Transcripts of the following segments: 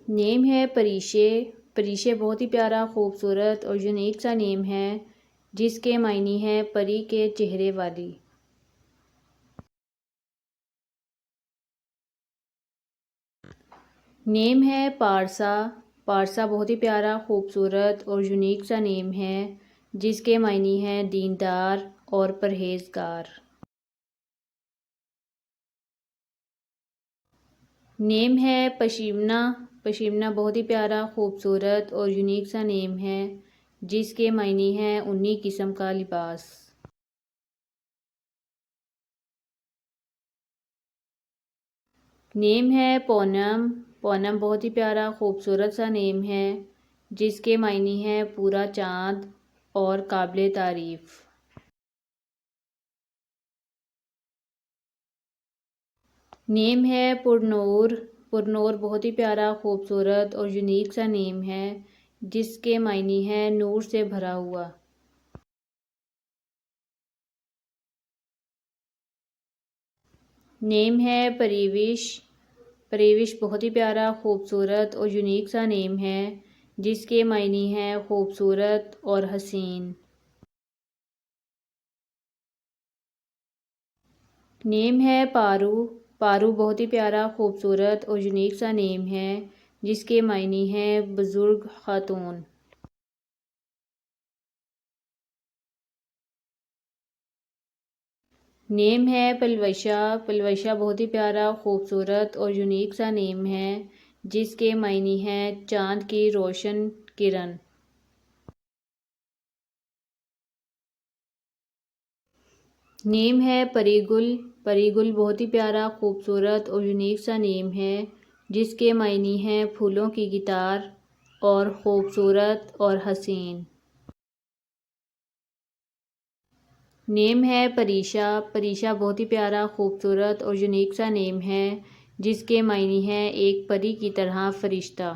Name है परीशे। परीशे बहुत ही प्यारा, खूबसूरत और यूनिक सा नेम है जिसके मायने हैं परी के चेहरे वाली। नेम है पारसा। पारसा बहुत ही प्यारा, खूबसूरत और यूनिक सा नेम है जिसके मायने हैं दीनदार और परहेजगार। नेम है पशीमना। पशीमना बहुत ही प्यारा, खूबसूरत और यूनिक सा नेम है जिसके मायने हैं ऊनी किस्म का लिबास। नेम है पूनम। पूनम बहुत ही प्यारा, खूबसूरत सा नेम है जिसके मायने हैं पूरा चाँद और काबिले तारीफ़। नेम है पुरनूर। पुरनूर बहुत ही प्यारा, खूबसूरत और यूनिक सा नेम है जिसके मायने हैं नूर से भरा हुआ। नेम है परिविश। परिविश बहुत ही प्यारा, खूबसूरत और यूनिक सा नेम है जिसके मायने हैं खूबसूरत और हसीन। नेम है पारू। पारू बहुत ही प्यारा, खूबसूरत और यूनिक सा नेम है जिसके मायने हैं बुजुर्ग खातून। नेम है पलवशा। पलवशा बहुत ही प्यारा, खूबसूरत और यूनिक सा नेम है जिसके मायने हैं चाँद की रोशन किरण। नेम है परीगुल। परीगुल बहुत ही प्यारा, खूबसूरत और यूनिक सा नेम है जिसके मायने हैं फूलों की गिटार और खूबसूरत और हसीन। नेम है परीशा। परीशा बहुत ही प्यारा, खूबसूरत और यूनिक सा नेम है जिसके मायने हैं एक परी की तरह फरिश्ता।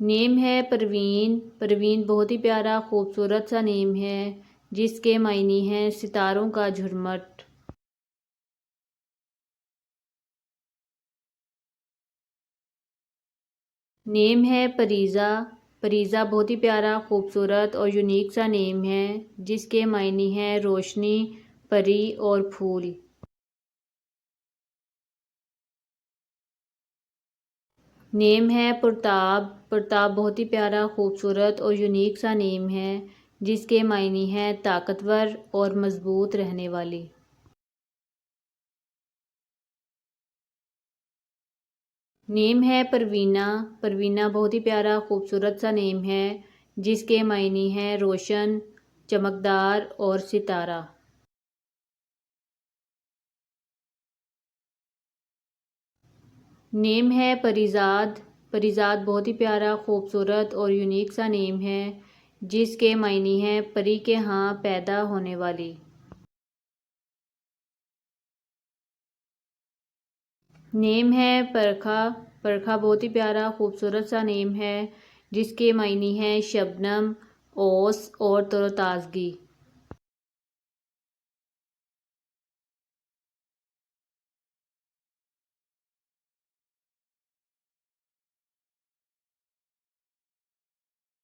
नेम है परवीन। परवीन बहुत ही प्यारा, खूबसूरत सा नेम है जिसके मायने हैं सितारों का झुरमट। नेम है परीज़ा। परीज़ा बहुत ही प्यारा, खूबसूरत और यूनिक सा नेम है जिसके मायने हैं रोशनी, परी और फूल। नेम है पुरताब। पुरताब बहुत ही प्यारा, खूबसूरत और यूनिक सा नेम है जिसके मायने हैं ताकतवर और मजबूत रहने वाली। नेम है परवीना। परवीना बहुत ही प्यारा, खूबसूरत सा नेम है जिसके मायने हैं रोशन, चमकदार और सितारा। नेम है परिजाद। परिजाद बहुत ही प्यारा, खूबसूरत और यूनिक सा नेम है जिसके मायने हैं परी के यहाँ पैदा होने वाली। नेम है परखा। परखा बहुत ही प्यारा, खूबसूरत सा नेम है जिसके मायने हैं शबनम, ओस और तरोताज़गी।